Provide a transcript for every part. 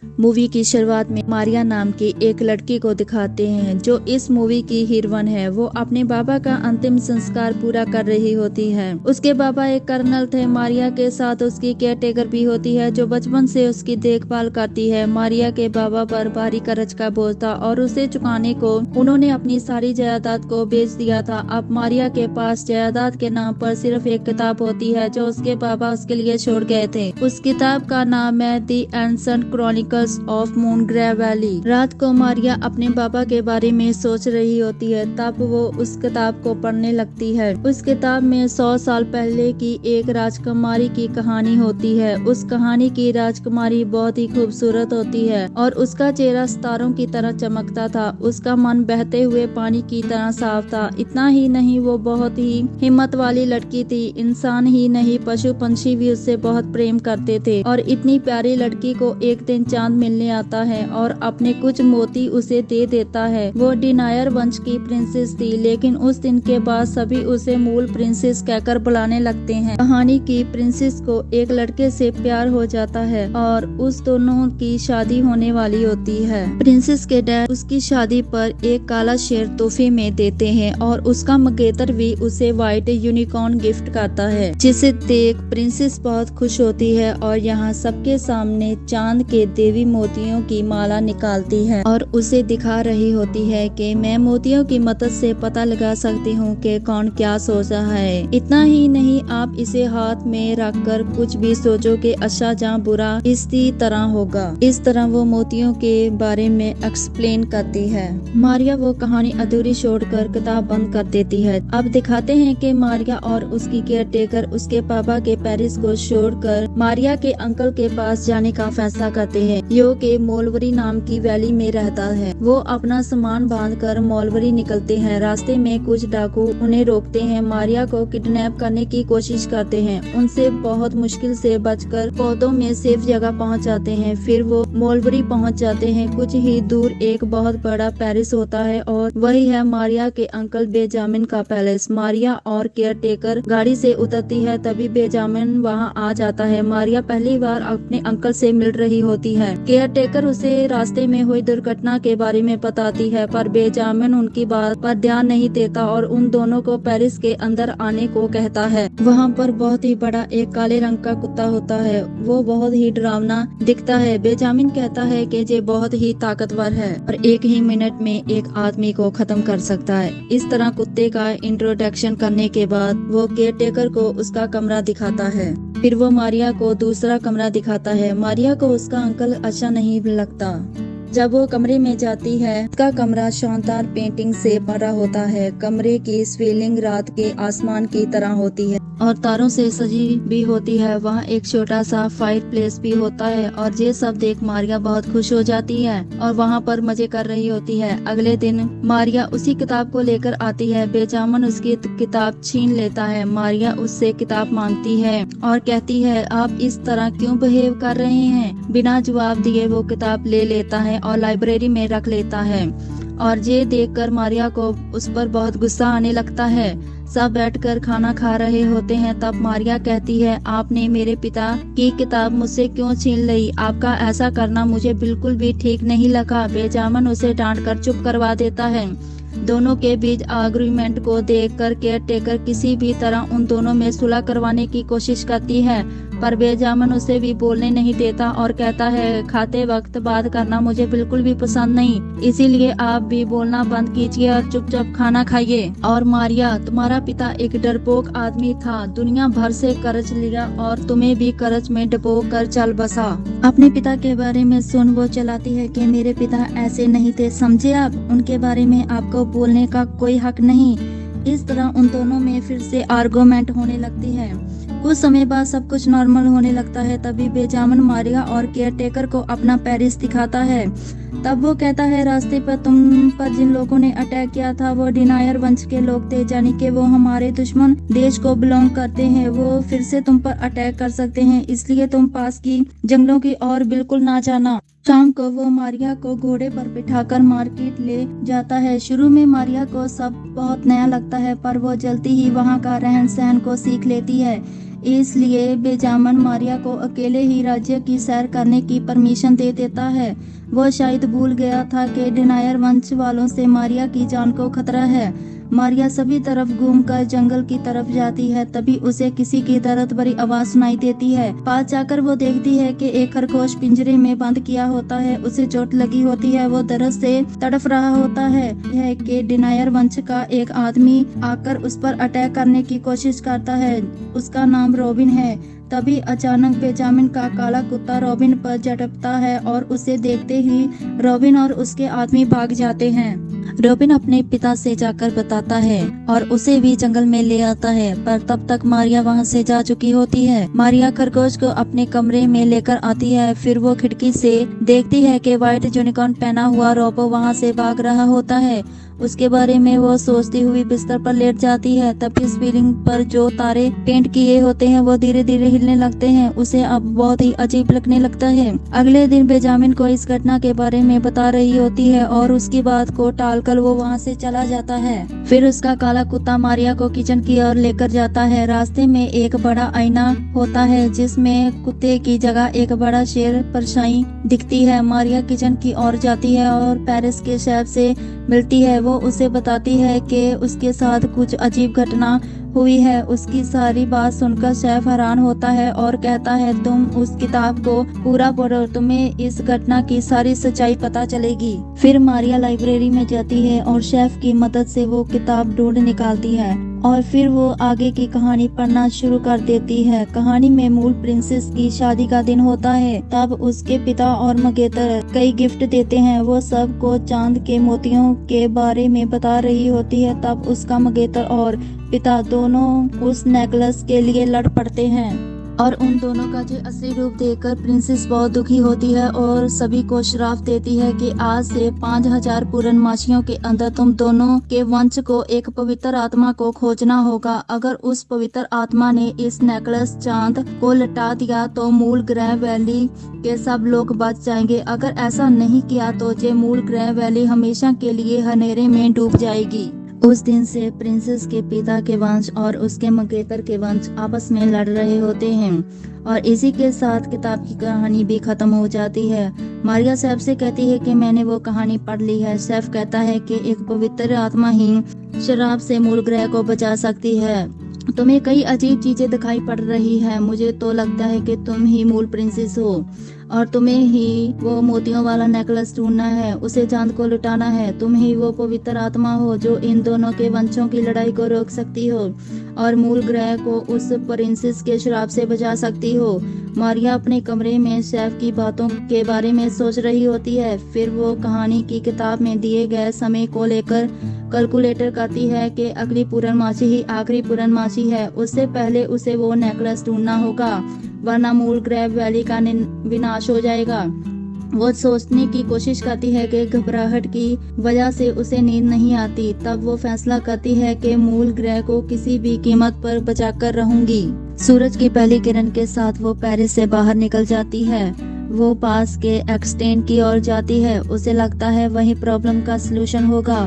Movie की शुरुआत में मारिया नाम की एक लड़की को दिखाते हैं जो इस मूवी की हीरोइन है। वो अपने बाबा का अंतिम संस्कार पूरा कर रही होती है। उसके बाबा एक कर्नल थे। मारिया के साथ उसकी केयरटेकर भी होती है जो बचपन से उसकी देखभाल करती है। मारिया के बाबा पर भारी कर्ज का बोझ था और उसे चुकाने को उन्होंने अपनी सारी जायदाद को बेच दिया था। अब मारिया के पास जायदाद के नाम पर सिर्फ एक किताब होती है जो उसके बाबा उसके लिए छोड़ गए थे। उस किताब का नाम है दी एंसेंट क्रॉनिकल्स ऑफ मूनग्रेव वैली। रात को मारिया अपने बाबा के बारे में सोच रही होती है, तब वो उस किताब को पढ़ने लगती है। उस किताब में 100 साल पहले की एक राजकुमारी की कहानी होती है। उस कहानी की राजकुमारी बहुत ही खूबसूरत होती है और उसका चेहरा सितारों की तरह चमकता था। उसका मन बहते हुए पानी की तरह साफ था। इतना ही नहीं, वो बहुत ही हिम्मत वाली लड़की थी। इंसान ही नहीं, पशु पंछी भी उससे बहुत प्रेम करते थे। और इतनी प्यारी लड़की को एक दिन चांद मिलने आता है और अपने कुछ मोती उसे दे देता है। वो डिनायर वंश की प्रिंसेस थी, लेकिन उस दिन के बाद सभी उसे मूल प्रिंसेस कहकर बुलाने लगते हैं। कहानी की प्रिंसेस को एक लड़के से प्यार हो जाता है और उस दोनों की शादी होने वाली होती है। प्रिंसेस के डैड उसकी शादी पर एक काला शेर तोहफे में देते हैं और उसका मंगेतर भी उसे व्हाइट यूनिकॉर्न गिफ्ट करता है, जिसे देख प्रिंसेस बहुत खुश होती है और यहाँ सबके सामने चांद के देवी मोतियों की माला निकालती है और उसे दिखा रही होती है कि मैं मोतियों की मदद से पता लगा सकती हूँ कि कौन क्या सोच रहा है। इतना ही नहीं, आप इसे हाथ में रखकर कुछ भी सोचो कि अच्छा या बुरा इसी तरह होगा। इस तरह वो मोतियों के बारे में एक्सप्लेन करती है। मारिया वो कहानी अधूरी छोड़कर किताब बंद कर देती है। अब दिखाते हैं कि मारिया और उसकी केयरटेकर उसके पापा के पेरिस को छोड़कर मारिया के अंकल के पास जाने का फैसला करते हैं, जो के मोलवरी नाम की वैली में रहता है। वो अपना सामान बांधकर मोलवरी निकलते हैं। रास्ते में कुछ डाकू उन्हें रोकते हैं, मारिया को किडनैप करने की कोशिश करते हैं। उनसे बहुत मुश्किल से बचकर पौधों में सेफ जगह पहुंच जाते हैं। फिर वो मोलवरी पहुंच जाते हैं। कुछ ही दूर एक बहुत बड़ा पेरिस होता है और वही है मारिया के अंकल बेंजामिन का पैलेस। मारिया और केयरटेकर गाड़ी से उतरती है, तभी बेंजामिन वहां आ जाता है। मारिया पहली बार अपने अंकल से मिल रही होती है। केयरटेकर उसे रास्ते में हुई दुर्घटना के बारे में बताती है, पर बेंजामिन उनकी बात पर ध्यान नहीं देता और उन दोनों को पेरिस के अंदर आने को कहता है। वहाँ पर बहुत ही बड़ा एक काले रंग का कुत्ता होता है। वो बहुत ही डरावना दिखता है। बेंजामिन कहता है कि ये बहुत ही ताकतवर है और एक ही मिनट में एक आदमी को खत्म कर सकता है। इस तरह कुत्ते का इंट्रोडक्शन करने के बाद वो केयरटेकर को उसका कमरा दिखाता है। फिर वो मारिया को दूसरा कमरा दिखाता है। मारिया को उसका अंकल अच्छा नहीं लगता। जब वो कमरे में जाती है, उसका कमरा शानदार पेंटिंग से भरा होता है। कमरे की सीलिंग रात के आसमान की तरह होती है और तारों से सजी भी होती है। वहाँ एक छोटा सा फायर प्लेस भी होता है और ये सब देख मारिया बहुत खुश हो जाती है और वहाँ पर मजे कर रही होती है। अगले दिन मारिया उसी किताब को लेकर आती है। बेंजामिन उसकी किताब छीन लेता है। मारिया उससे किताब मांगती है और कहती है, आप इस तरह क्यों बिहेव कर रहे हैं। बिना जवाब दिए वो किताब ले लेता है और लाइब्रेरी में रख लेता है और ये देखकर मारिया को उस पर बहुत गुस्सा आने लगता है। सब बैठकर खाना खा रहे होते हैं। तब मारिया कहती है, आपने मेरे पिता की किताब मुझसे क्यों छीन ली। आपका ऐसा करना मुझे बिल्कुल भी ठीक नहीं लगा। बेंजामिन उसे डांट कर चुप करवा देता है। दोनों के बीच आर्गुमेंट को देखकर केयरटेकर किसी भी तरह उन दोनों में सुलह करवाने की कोशिश करती है, पर बेंजामिन उसे भी बोलने नहीं देता और कहता है, खाते वक्त बात करना मुझे बिल्कुल भी पसंद नहीं, इसीलिए आप भी बोलना बंद कीजिए और चुपचाप खाना खाइए। और मारिया, तुम्हारा पिता एक डरपोक आदमी था, दुनिया भर से कर्ज लिया और तुम्हें भी कर्ज में डुबो कर चल बसा। अपने पिता के बारे में सुन वो चलाती है कि मेरे पिता ऐसे नहीं थे, समझे आप, उनके बारे में आपको बोलने का कोई हक नहीं। इस तरह उन दोनों में फिर से आर्गुमेंट होने लगती है। कुछ समय बाद सब कुछ नॉर्मल होने लगता है। तभी बेंजामिन मारिया और केयरटेकर को अपना पेरिस दिखाता है। तब वो कहता है, रास्ते पर तुम पर जिन लोगों ने अटैक किया था वो डिनायर वंश के लोग थे, यानी कि वो हमारे दुश्मन देश को बिलोंग करते हैं। वो फिर से तुम पर अटैक कर सकते हैं, इसलिए तुम पास की जंगलों की ओर बिल्कुल ना जाना। शाम को वो मारिया को घोड़े पर बिठाकर मार्केट ले जाता है। शुरू में मारिया को सब बहुत नया लगता है, पर वो जल्दी ही वहाँ का रहन सहन को सीख लेती है। इसलिए बेंजामिन मारिया को अकेले ही राज्य की सैर करने की परमिशन दे देता है। वो शायद भूल गया था कि डिनायर वंश वालों से मारिया की जान को खतरा है। मारिया सभी तरफ घूमकर जंगल की तरफ जाती है, तभी उसे किसी की दर्द भरी आवाज सुनाई देती है। पास जाकर वो देखती है कि एक खरगोश पिंजरे में बंद किया होता है। उसे चोट लगी होती है, वो दर्द से तड़फ रहा होता है कि डिनायर वंश का एक आदमी आकर उस पर अटैक करने की कोशिश करता है। उसका नाम रॉबिन है। तभी अचानक बेंजामिन का काला कुत्ता रॉबिन पर झपटता है और उसे देखते ही रॉबिन और उसके आदमी भाग जाते हैं। रॉबिन अपने पिता से जाकर बताता है और उसे भी जंगल में ले आता है, पर तब तक मारिया वहां से जा चुकी होती है। मारिया खरगोश को अपने कमरे में लेकर आती है। फिर वो खिड़की से देखती है कि व्हाइट यूनिकॉर्न पहना हुआ रोबो वहां से भाग रहा होता है। उसके बारे में वो सोचती हुई बिस्तर पर लेट जाती है। तभी सीलिंग पर जो तारे पेंट किए होते हैं वो धीरे धीरे हिलने लगते हैं। उसे अब बहुत ही अजीब लगने लगता है। अगले दिन बेंजामिन को इस घटना के बारे में बता रही होती है और उसकी बात को टालकर वो वहाँ से चला जाता है। फिर उसका काला कुत्ता मारिया को किचन की ओर लेकर जाता है। रास्ते में एक बड़ा आईना होता है जिसमें कुत्ते की जगह एक बड़ा शेर परछाई दिखती है। मारिया किचन की ओर जाती है और पेरिस के शेफ से मिलती है। वो उसे बताती है कि उसके साथ कुछ अजीब घटना हुई है। उसकी सारी बात सुनकर शेफ हैरान होता है और कहता है, तुम उस किताब को पूरा पढ़ो, तुम्हें इस घटना की सारी सच्चाई पता चलेगी। फिर मारिया लाइब्रेरी में जाती है और शेफ की मदद से वो किताब ढूंढ निकालती है और फिर वो आगे की कहानी पढ़ना शुरू कर देती है। कहानी में मूल प्रिंसेस की शादी का दिन होता है। तब उसके पिता और मंगेतर कई गिफ्ट देते हैं। वो सबको चांद के मोतियों के बारे में बता रही होती है। तब उसका मंगेतर और पिता दोनों उस नेकलेस के लिए लड़ पड़ते हैं और उन दोनों का जो असली रूप देखकर प्रिंसेस बहुत दुखी होती है और सभी को श्राप देती है कि आज से 5000 पूर्णमासियों के अंदर तुम दोनों के वंश को एक पवित्र आत्मा को खोजना होगा। अगर उस पवित्र आत्मा ने इस नेकलेस चांद को लटा दिया तो मूल ग्रह वैली के सब लोग बच जाएंगे। अगर ऐसा नहीं किया तो ये मूल ग्रह वैली हमेशा के लिए अंधेरे में डूब जाएगी। उस दिन से प्रिंसेस के पिता के वंश और उसके मंगेतर के वंश आपस में लड़ रहे होते हैं और इसी के साथ किताब की कहानी भी खत्म हो जाती है। मारिया शेफ से कहती है कि मैंने वो कहानी पढ़ ली है। शेफ कहता है कि एक पवित्र आत्मा ही शराब से मूल ग्रह को बचा सकती है। तुम्हें कई अजीब चीजें दिखाई पड़ रही है। मुझे तो लगता है कि तुम ही मूल प्रिंसेस हो और तुम्हें ही वो मोतियों वाला नेकलेस ढूंढना है, उसे चांद को लुटाना है। तुम ही वो पवित्र आत्मा हो जो इन दोनों के वंशों की लड़ाई को रोक सकती हो और मूल ग्रह को उस प्रिंसेस के श्राप से बचा सकती हो। मारिया अपने कमरे में शेफ की बातों के बारे में सोच रही होती है। फिर वो कहानी की किताब में दिए गए समय को लेकर कैलकुलेटर करती है कि अगली पूर्णमासी ही आखिरी पूर्णमासी है। उससे पहले उसे वो नेकलेस ढूंढना होगा, वरना मूल ग्रह वैली का विनाश हो जाएगा। वो सोचने की कोशिश करती है कि घबराहट की वजह से उसे नींद नहीं आती। तब वो फैसला करती है कि मूल ग्रह को किसी भी कीमत पर बचाकर रहूंगी। सूरज की पहली किरण के साथ वो पेरिस से बाहर निकल जाती है। वो पास के एक्सटेंड की ओर जाती है। उसे लगता है वही प्रॉब्लम का सलूशन होगा।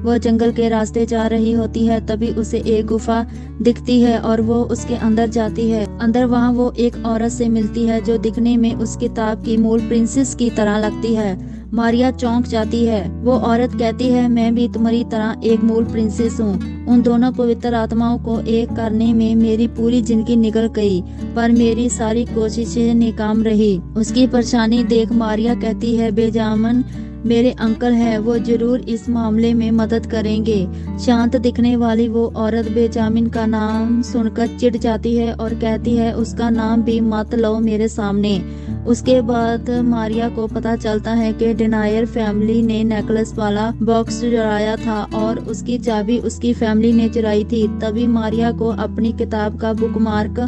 वो जंगल के रास्ते जा रही होती है। तभी उसे एक गुफा दिखती है और वो उसके अंदर जाती है। अंदर वहाँ वो एक औरत से मिलती है जो दिखने में उस किताब की मूल प्रिंसेस की तरह लगती है। मारिया चौंक जाती है। वो औरत कहती है, मैं भी तुम्हारी तरह एक मूल प्रिंसेस हूँ। उन दोनों पवित्र आत्माओं को एक करने में मेरी पूरी जिंदगी निकल गई, पर मेरी सारी कोशिशें नाकाम रही। उसकी परेशानी देख मारिया कहती है, बेंजामिन मेरे अंकल है, वो जरूर इस मामले में मदद करेंगे। शांत दिखने वाली वो औरत बेंजामिन का नाम सुनकर चिढ़ जाती है और कहती है, उसका नाम भी मत लो मेरे सामने। उसके बाद मारिया को पता चलता है कि डिनायर फैमिली ने नेकलेस वाला बॉक्स चुराया था और उसकी चाबी उसकी फैमिली ने चुराई थी। तभी मारिया को अपनी किताब का बुकमार्क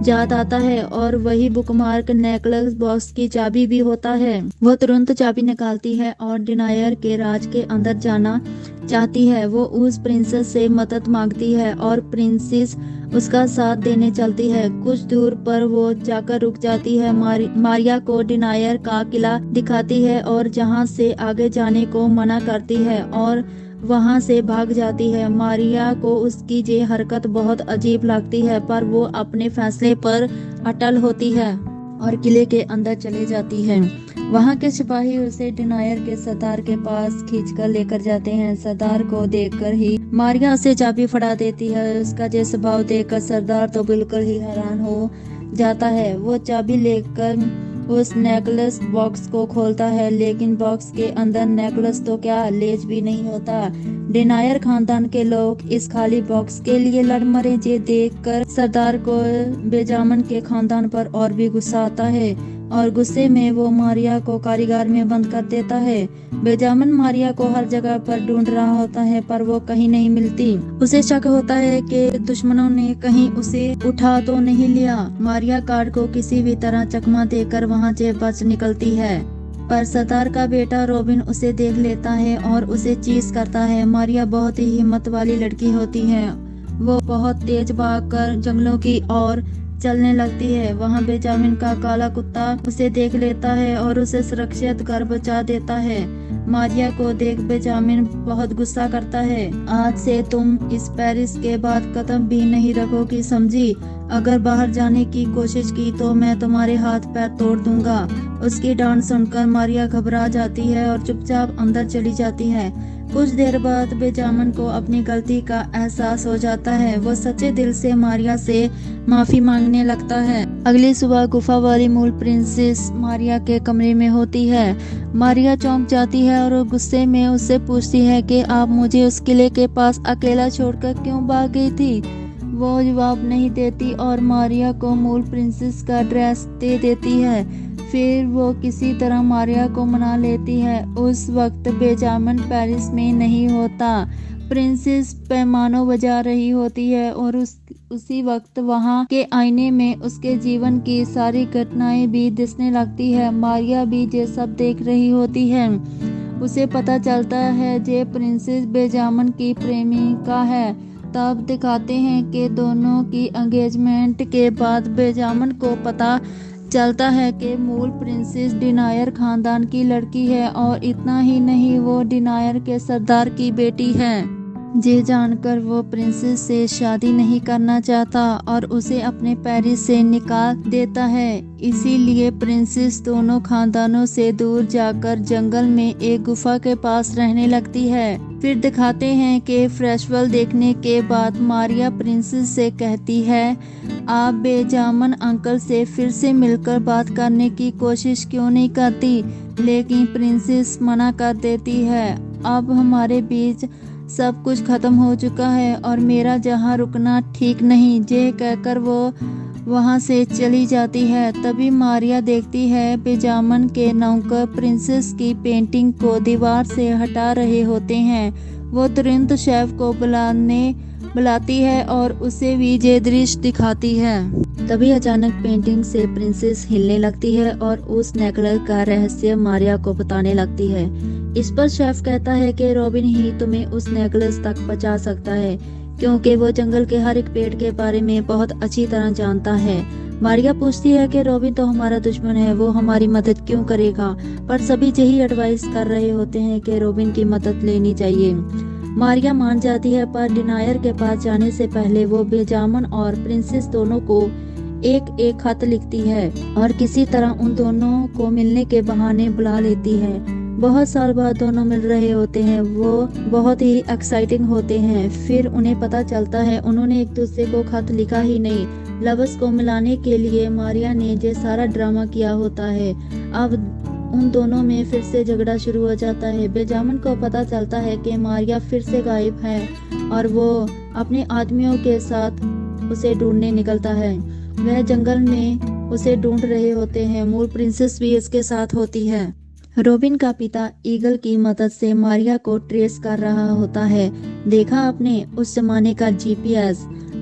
याद आता है और वही बुकमार्क नेकलेस बॉक्स की चाबी भी होता है। वो तुरंत चाबी निकालती है और डिनायर के राज के अंदर जाना चाहती है। वो उस प्रिंसेस से मदद मांगती है और प्रिंसेस उसका साथ देने चलती है। कुछ दूर पर वो जाकर रुक जाती है। मारिया को डिनायर का किला दिखाती है और जहाँ से आगे जाने को मना करती है और वहां से भाग जाती है। मारिया को उसकी ये हरकत बहुत अजीब लगती है, पर वो अपने फैसले पर अटल होती है और किले के अंदर चली जाती है। वहां के सिपाही उसे डिनायर के सरदार के पास खींचकर लेकर जाते हैं। सरदार को देखकर ही मारिया उसे चाबी फड़ा देती है। उसका ये स्वभाव देखकर सरदार तो बिल्कुल ही हैरान हो जाता है। वो चाबी लेकर उस नेकलेस बॉक्स को खोलता है, लेकिन बॉक्स के अंदर नेकलेस तो क्या, लेज भी नहीं होता। डिनायर खानदान के लोग इस खाली बॉक्स के लिए लड़ मरे। ये देखकर सरदार को बेजामन के खानदान पर और भी गुस्सा आता है और गुस्से में वो मारिया को कारागार में बंद कर देता है। बेजामन मारिया को हर जगह पर ढूंढ रहा होता है, पर वो कहीं नहीं मिलती। उसे शक होता है कि दुश्मनों ने कहीं उसे उठा तो नहीं लिया। मारिया कार्ड को किसी भी तरह चकमा देकर वहां से बच निकलती है, पर सरदार का बेटा रॉबिन उसे देख लेता है और उसे चीज करता है। मारिया बहुत ही हिम्मत वाली लड़की होती है। वो बहुत तेज भागकर जंगलों की ओर चलने लगती है। वहाँ बेजामिन का काला कुत्ता उसे देख लेता है और उसे सुरक्षित घर पहुंचा देता है। मारिया को देख बेजामिन बहुत गुस्सा करता है। आज से तुम इस पेरिस के बाद कदम भी नहीं रखोगी, समझी? अगर बाहर जाने की कोशिश की तो मैं तुम्हारे हाथ पैर तोड़ दूंगा। उसकी डांट सुनकर मारिया घबरा जाती है और चुपचाप अंदर चली जाती है। कुछ देर बाद बेजामन को अपनी गलती का एहसास हो जाता है। वो सच्चे दिल से मारिया से माफी मांगने लगता है। अगली सुबह गुफा वाली मूल प्रिंसेस मारिया के कमरे में होती है। मारिया चौंक जाती है और गुस्से में उससे पूछती है कि आप मुझे उस किले के पास अकेला छोड़कर क्यों भाग गई थी। वो जवाब नहीं देती और मारिया को मूल प्रिंसेस का ड्रेस दे देती है। फिर वो किसी तरह मारिया को मना लेती है। उस वक्त बेजामन पेरिस में नहीं होता। प्रिंसेस पैमानों बजा रही होती है और उसी वक्त वहाँ के आईने में उसके जीवन की सारी घटनाएं भी दिखने लगती है। मारिया भी ये सब देख रही होती है। उसे पता चलता है जे प्रिंसेस बेजामन की प्रेमिका है। तब दिखाते हैं कि दोनों की एंगेजमेंट के बाद बेजामन को पता चलता है कि मूल प्रिंसेस डिनायर खानदान की लड़की है और इतना ही नहीं, वो डिनायर के सरदार की बेटी है। ये जानकर वो प्रिंसेस से शादी नहीं करना चाहता और उसे अपने पेरिस से निकाल देता है। इसीलिए प्रिंसेस दोनों खानदानों से दूर जाकर जंगल में एक गुफा के पास रहने लगती है। फिर दिखाते हैं कि फेस्टिवल देखने के बाद मारिया प्रिंसेस से कहती है, आप बेजामन अंकल से फिर से मिलकर बात करने की कोशिश क्यों नहीं करती। लेकिन प्रिंसेस मना कर देती है। अब हमारे बीच सब कुछ खत्म हो चुका है और मेरा जहाँ रुकना ठीक नहीं, ये कहकर वो वहाँ से चली जाती है। तभी मारिया देखती है बेजामन के नौकर प्रिंसेस की पेंटिंग को दीवार से हटा रहे होते हैं। वो तुरंत शेफ को बुलाती है और उसे भी ये दृश्य दिखाती है। तभी अचानक पेंटिंग से प्रिंसेस हिलने लगती है और उस नेकलेस का रहस्य मारिया को बताने लगती है। इस पर शेफ कहता है कि रॉबिन ही तुम्हें उस नेकलेस तक पहुंचा सकता है, क्योंकि वो जंगल के हर एक पेड़ के बारे में बहुत अच्छी तरह जानता है। मारिया पूछती है कि रॉबिन तो हमारा दुश्मन है, वो हमारी मदद क्यों करेगा। पर सभी यही एडवाइस कर रहे होते हैं कि रॉबिन की मदद लेनी चाहिए। मारिया मान जाती है, पर डिनायर के पास जाने से पहले वो बेजामन और प्रिंसेस दोनों को एक एक खत लिखती है और किसी तरह उन दोनों को मिलने के बहाने बुला लेती है। बहुत साल बाद दोनों मिल रहे होते हैं। वो बहुत ही एक्साइटिंग होते हैं। फिर उन्हें पता चलता है उन्होंने एक दूसरे को खत लिखा ही नहीं, लवर्स को मिलाने के लिए मारिया ने ये सारा ड्रामा किया होता है। अब उन दोनों में फिर से झगड़ा शुरू हो जाता है। बेजामन को पता चलता है कि मारिया फिर से गायब है और वो अपने आदमियों के साथ उसे ढूंढने निकलता है। वह जंगल में उसे ढूंढ रहे होते हैं। मूल प्रिंसेस भी इसके साथ होती है। रॉबिन का पिता ईगल की मदद से मारिया को ट्रेस कर रहा होता है। देखा आपने उस जमाने का GPS।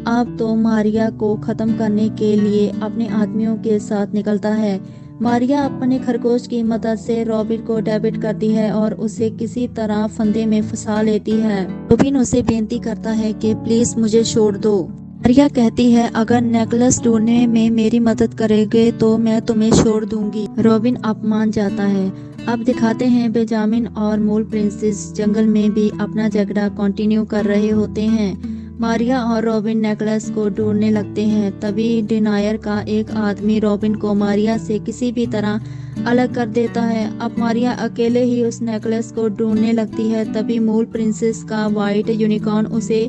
अब तो मारिया को खत्म करने के लिए अपने आदमियों के साथ निकलता है। मारिया अपने खरगोश की मदद से रॉबिन को डेबिट करती है और उसे किसी तरह फंदे में फंसा लेती है। रॉबिन उसे बेनती करता है कि प्लीज मुझे छोड़ दो। मारिया कहती है अगर नेकलेस ढूंढने में मेरी मदद करेंगे तो मैं तुम्हें छोड़ दूंगी। रॉबिन अब मान जाता है। अब दिखाते हैं बेंजामिन और मूल प्रिंसेस जंगल में भी अपना झगड़ा कंटिन्यू कर रहे होते हैं। मारिया और रॉबिन नेकलेस को ढूंढने लगते हैं। तभी डिनायर का एक आदमी रॉबिन को मारिया से किसी भी तरह अलग कर देता है। अब मारिया अकेले ही उस नेकलेस को ढूंढने लगती है। तभी मूल प्रिंसेस का व्हाइट यूनिकॉर्न उसे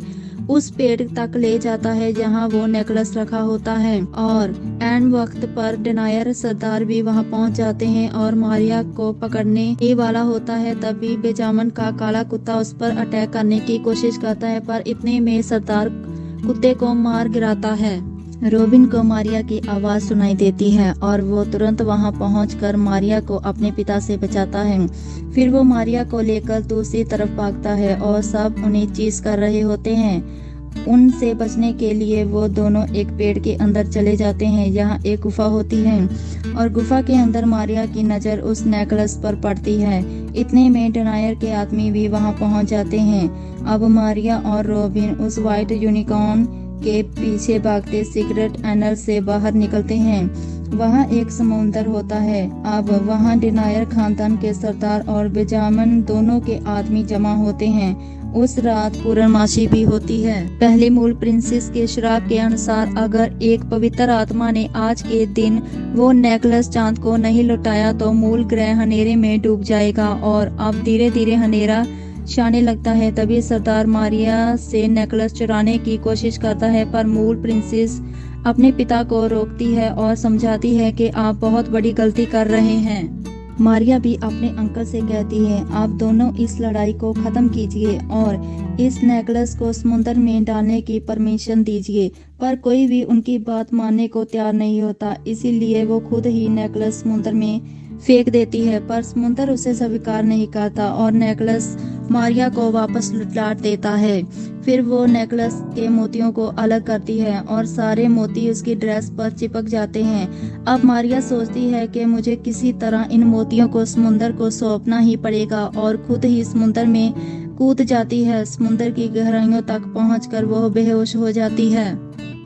उस पेड़ तक ले जाता है जहां वो नेकलेस रखा होता है और एंड वक्त पर डिनायर सरदार भी वहां पहुंच जाते हैं और मारिया को पकड़ने ही वाला होता है। तभी बेंजामिन का काला कुत्ता उस पर अटैक करने की कोशिश करता है पर इतने में सरदार कुत्ते को मार गिराता है। रॉबिन को मारिया की आवाज सुनाई देती है और वो तुरंत वहां पहुंचकर मारिया को अपने पिता से बचाता है। फिर वो मारिया को लेकर दूसरी तरफ भागता है और सब उन्हें चीज कर रहे होते हैं। उनसे बचने के लिए वो दोनों एक पेड़ के अंदर चले जाते हैं। यहाँ एक गुफा होती है और गुफा के अंदर मारिया की नजर उस नेकलेस पर पड़ती है। इतने में डिनायर के आदमी भी वहां पहुंच जाते हैं। अब मारिया और रॉबिन उस व्हाइट यूनिकॉर्न के पीछे भागते सीक्रेट टनल से बाहर निकलते हैं। वहाँ एक समुंदर होता है। अब वहाँ डिनायर खानदान के सरदार और बेंजामिन दोनों के आदमी जमा होते हैं। उस रात पूर्णमासी भी होती है। पहले मूल प्रिंसेस के श्राप के अनुसार अगर एक पवित्र आत्मा ने आज के दिन वो नेकलेस चांद को नहीं लौटाया तो मूल ग्रह अंधेरे में डूब जाएगा और अब धीरे धीरे अंधेरा छाने लगता है। तभी सरदार मारिया से नेकलेस चुराने की कोशिश करता है पर मूल प्रिंसेस अपने पिता को रोकती है और समझाती है कि आप बहुत बड़ी गलती कर रहे हैं। मारिया भी अपने अंकल से कहती है आप दोनों इस लड़ाई को खत्म कीजिए और इस नेकलेस को समुद्र में डालने की परमिशन दीजिए पर कोई भी उनकी बात मानने को तैयार नहीं होता। इसीलिए वो खुद ही नेकलेस समुद्र में फेंक देती है पर समुद्र उसे स्वीकार नहीं करता और नेकलेस मारिया को वापस लौटा देता है। फिर वो नेकलेस के मोतियों को अलग करती है और सारे मोती उसकी ड्रेस पर चिपक जाते हैं। अब मारिया सोचती है कि मुझे किसी तरह इन मोतियों को समुद्र को सौंपना ही पड़ेगा और खुद ही समुद्र में कूद जाती है। समुद्र की गहराइयों तक पहुंचकर वो बेहोश हो जाती है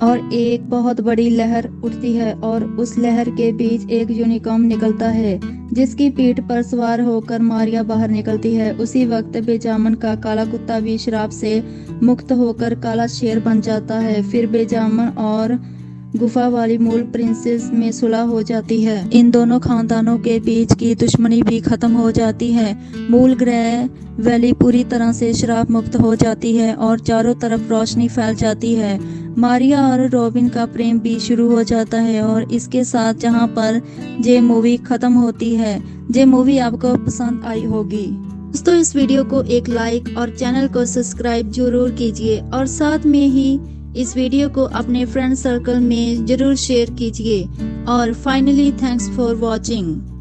और एक बहुत बड़ी लहर उठती है और उस लहर के बीच एक यूनिकॉर्न निकलता है जिसकी पीठ पर सवार होकर मारिया बाहर निकलती है। उसी वक्त बेंजामिन का काला कुत्ता भी श्राप से मुक्त होकर काला शेर बन जाता है। फिर बेंजामिन और गुफा वाली मूल प्रिंसेस में सुलह हो जाती है। इन दोनों खानदानों के बीच की दुश्मनी भी खत्म हो जाती है। मूल ग्रह वैली पूरी तरह से श्राप मुक्त हो जाती है और चारों तरफ रोशनी फैल जाती है। मारिया और रॉबिन का प्रेम भी शुरू हो जाता है और इसके साथ जहां पर ये मूवी खत्म होती है। ये मूवी आपको पसंद आई होगी दोस्तों। इस वीडियो को एक लाइक और चैनल को सब्सक्राइब जरूर कीजिए और साथ में ही इस वीडियो को अपने फ्रेंड सर्कल में जरूर शेयर कीजिए और फाइनली थैंक्स फॉर वॉचिंग।